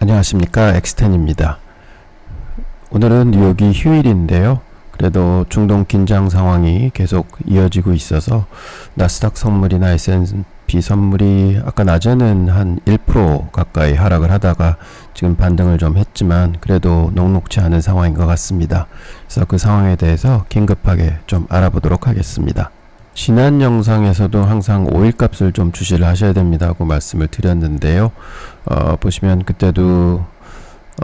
안녕하십니까, 엑스텐입니다. 오늘은 뉴욕이 휴일인데요. 그래도 중동 긴장 상황이 계속 이어지고 있어서 나스닥 선물이나 S&P 선물이 아까 낮에는 한 1% 가까이 하락을 하다가 지금 반등을 좀 했지만 그래도 녹록지 않은 상황인 것 같습니다. 그래서 그 상황에 대해서 긴급하게 좀 알아보도록 하겠습니다. 지난 영상에서도 항상 오일 값을 좀 주시를 하셔야 됩니다고 말씀을 드렸는데요. 보시면 그때도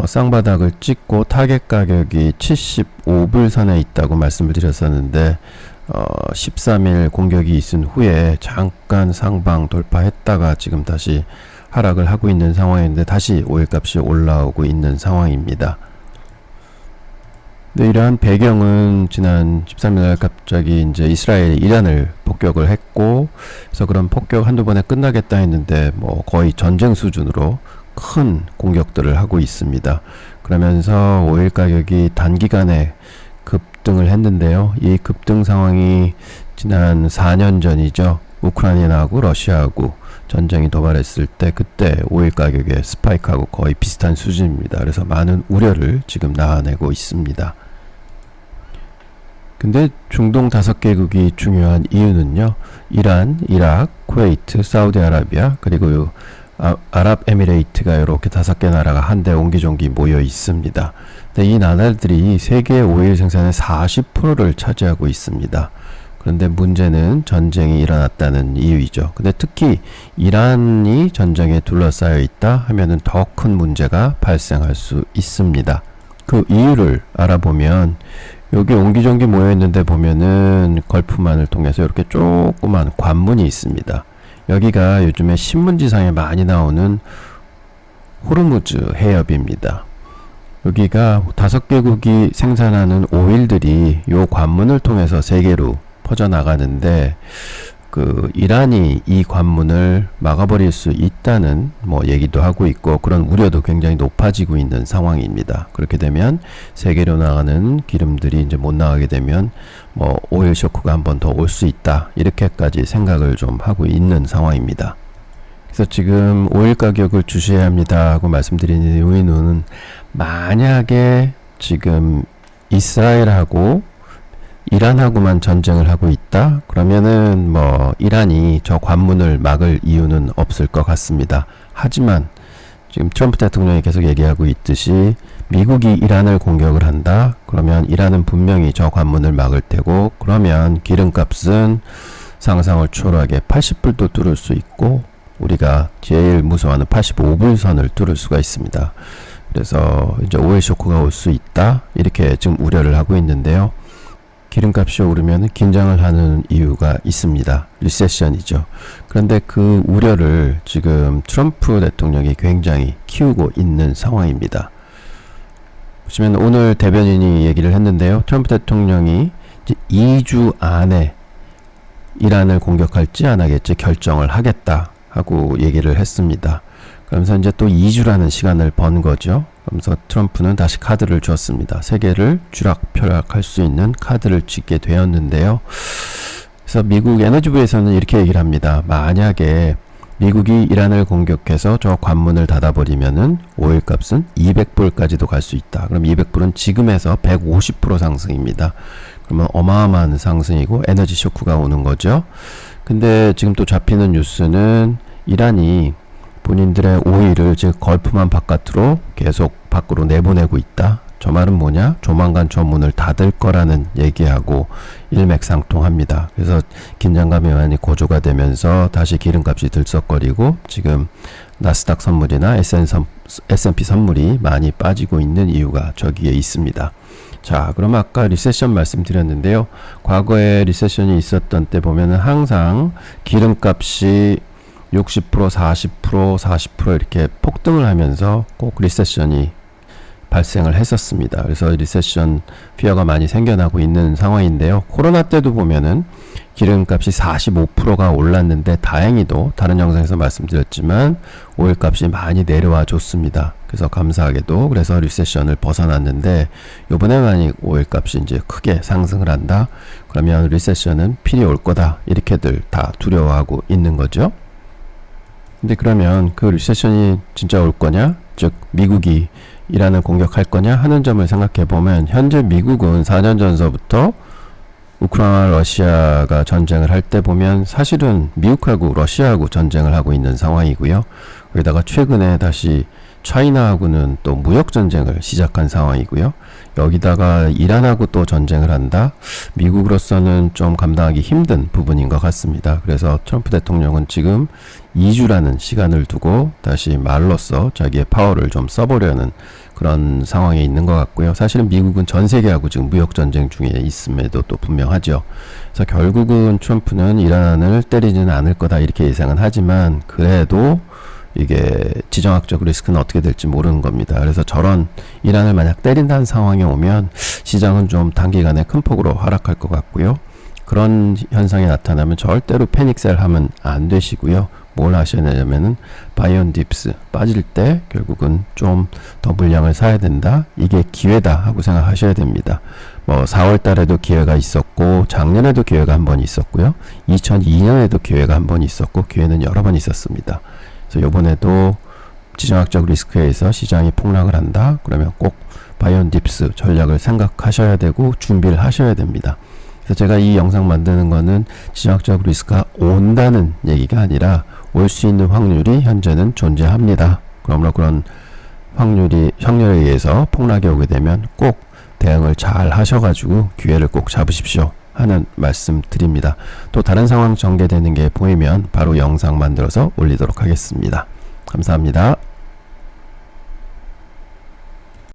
쌍바닥을 찍고 타겟 가격이 75불 선에 있다고 말씀을 드렸었는데 13일 공격이 있은 후에 잠깐 상방 돌파했다가 지금 다시 하락을 하고 있는 상황인데 다시 오일 값이 올라오고 있는 상황입니다. 네, 이러한 배경은 지난 13일 갑자기 이제 이스라엘이 이란을 폭격을 했고, 그래서 그런 폭격 한두 번에 끝나겠다 했는데 뭐 거의 전쟁 수준으로 큰 공격들을 하고 있습니다. 그러면서 오일 가격이 단기간에 급등을 했는데요. 이 급등 상황이 지난 4년 전이죠. 우크라이나하고 러시아하고 전쟁이 도발했을 때 그때 오일 가격의 스파이크하고 거의 비슷한 수준입니다. 그래서 많은 우려를 지금 나타내고 있습니다. 근데 중동 5개국이 중요한 이유는요. 이란, 이라크, 쿠웨이트, 사우디아라비아 그리고 아랍에미레이트가 이렇게 5개 나라가 한데 옹기종기 모여 있습니다. 근데 이 나라들이 세계 오일 생산의 40%를 차지하고 있습니다. 그런데 문제는 전쟁이 일어났다는 이유이죠. 근데 특히 이란이 전쟁에 둘러싸여 있다 하면은 더 큰 문제가 발생할 수 있습니다. 그 이유를 알아보면 여기 옹기종기 모여 있는데 보면은 걸프만을 통해서 이렇게 조그만 관문이 있습니다. 여기가 요즘에 신문지상에 많이 나오는 호르무즈 해협입니다. 여기가 5개국이 생산하는 오일들이 요 관문을 통해서 세계로 퍼져나가는데 그 이란이 이 관문을 막아버릴 수 있다는 뭐 얘기도 하고 있고 그런 우려도 굉장히 높아지고 있는 상황입니다. 그렇게 되면 세계로 나가는 기름들이 이제 못 나가게 되면 뭐 오일 쇼크가 한 번 더 올 수 있다 이렇게까지 생각을 좀 하고 있는 상황입니다. 그래서 지금 오일 가격을 주셔야 합니다 하고 말씀드리는 이유는 만약에 지금 이스라엘하고 이란하고만 전쟁을 하고 있다? 그러면은 뭐 이란이 저 관문을 막을 이유는 없을 것 같습니다. 하지만 지금 트럼프 대통령이 계속 얘기하고 있듯이 미국이 이란을 공격을 한다? 그러면 이란은 분명히 저 관문을 막을 테고 그러면 기름값은 상상을 초월하게 80불도 뚫을 수 있고 우리가 제일 무서워하는 85불 선을 뚫을 수가 있습니다. 그래서 이제 오일 쇼크가 올 수 있다? 이렇게 지금 우려를 하고 있는데요. 기름값이 오르면 긴장을 하는 이유가 있습니다. 리세션이죠. 그런데 그 우려를 지금 트럼프 대통령이 굉장히 키우고 있는 상황입니다. 보시면 오늘 대변인이 얘기를 했는데요. 트럼프 대통령이 이제 2주 안에 이란을 공격할지 안 하겠지 결정을 하겠다 하고 얘기를 했습니다. 그러면서 이제 또 2주라는 시간을 번 거죠. 그러면서 트럼프는 다시 카드를 줬습니다. 세계를 쥐락펴락할 수 있는 카드를 쥐게 되었는데요. 그래서 미국 에너지부에서는 이렇게 얘기를 합니다. 만약에 미국이 이란을 공격해서 저 관문을 닫아버리면은 오일값은 200불까지도 갈 수 있다. 그럼 200불은 지금에서 150% 상승입니다. 그러면 어마어마한 상승이고 에너지 쇼크가 오는 거죠. 근데 지금 또 잡히는 뉴스는 이란이 본인들의 오일을 즉 걸프만 바깥으로 계속 밖으로 내보내고 있다. 저 말은 뭐냐? 조만간 저 문을 닫을 거라는 얘기하고 일맥상통합니다. 그래서 긴장감이 많이 고조가 되면서 다시 기름값이 들썩거리고 지금 나스닥 선물이나 S&P 선물이 많이 빠지고 있는 이유가 저기에 있습니다. 자, 그럼 아까 리세션 말씀드렸는데요. 과거에 리세션이 있었던 때 보면은 항상 기름값이 60%, 40% 이렇게 폭등을 하면서 꼭 리세션이 발생을 했었습니다. 그래서 리세션 피어가 많이 생겨나고 있는 상황인데요. 코로나 때도 보면은 기름값이 45%가 올랐는데 다행히도 다른 영상에서 말씀드렸지만 오일값이 많이 내려와 줬습니다. 그래서 감사하게도 그래서 리세션을 벗어났는데 요번에 만약 오일값이 이제 크게 상승을 한다? 그러면 리세션은 필히 올 거다. 이렇게들 다 두려워하고 있는 거죠. 근데 그러면 그 리세션이 진짜 올 거냐? 즉 미국이 이란을 공격할 거냐 하는 점을 생각해 보면 현재 미국은 4년 전서부터 우크라이나 러시아가 전쟁을 할 때 보면 사실은 미국하고 러시아하고 전쟁을 하고 있는 상황이고요. 거기다가 최근에 다시 차이나하고는 또 무역 전쟁을 시작한 상황이고요. 여기다가 이란하고 또 전쟁을 한다? 미국으로서는 좀 감당하기 힘든 부분인 것 같습니다. 그래서 트럼프 대통령은 지금 2주라는 시간을 두고 다시 말로써 자기의 파워를 좀 써보려는 그런 상황에 있는 것 같고요. 사실은 미국은 전 세계하고 지금 무역 전쟁 중에 있음에도 또 분명하죠. 그래서 결국은 트럼프는 이란을 때리지는 않을 거다 이렇게 예상은 하지만 그래도 이게 지정학적 리스크는 어떻게 될지 모르는 겁니다. 그래서 저런 이란을 만약 때린다는 상황이 오면 시장은 좀 단기간에 큰 폭으로 하락할 것 같고요. 그런 현상이 나타나면 절대로 패닉셀 하면 안 되시고요. 뭘 하셔야 되냐면은 바이온 딥스 빠질 때 결국은 좀 더 물량을 사야 된다. 이게 기회다 하고 생각하셔야 됩니다. 뭐 4월 달에도 기회가 있었고 작년에도 기회가 한 번 있었고요. 2002년에도 기회가 한 번 있었고 기회는 여러 번 있었습니다. 그래서 이번에도 지정학적 리스크에서 시장이 폭락을 한다. 그러면 꼭 바이온 딥스 전략을 생각하셔야 되고 준비를 하셔야 됩니다. 그래서 제가 이 영상 만드는 거는 지정학적 리스크가 온다는 얘기가 아니라 올 수 있는 확률이 현재는 존재합니다. 그러므로 그런 확률에 의해서 폭락이 오게 되면 꼭 대응을 잘 하셔가지고 기회를 꼭 잡으십시오 하는 말씀 드립니다. 또 다른 상황 전개되는 게 보이면 바로 영상 만들어서 올리도록 하겠습니다. 감사합니다.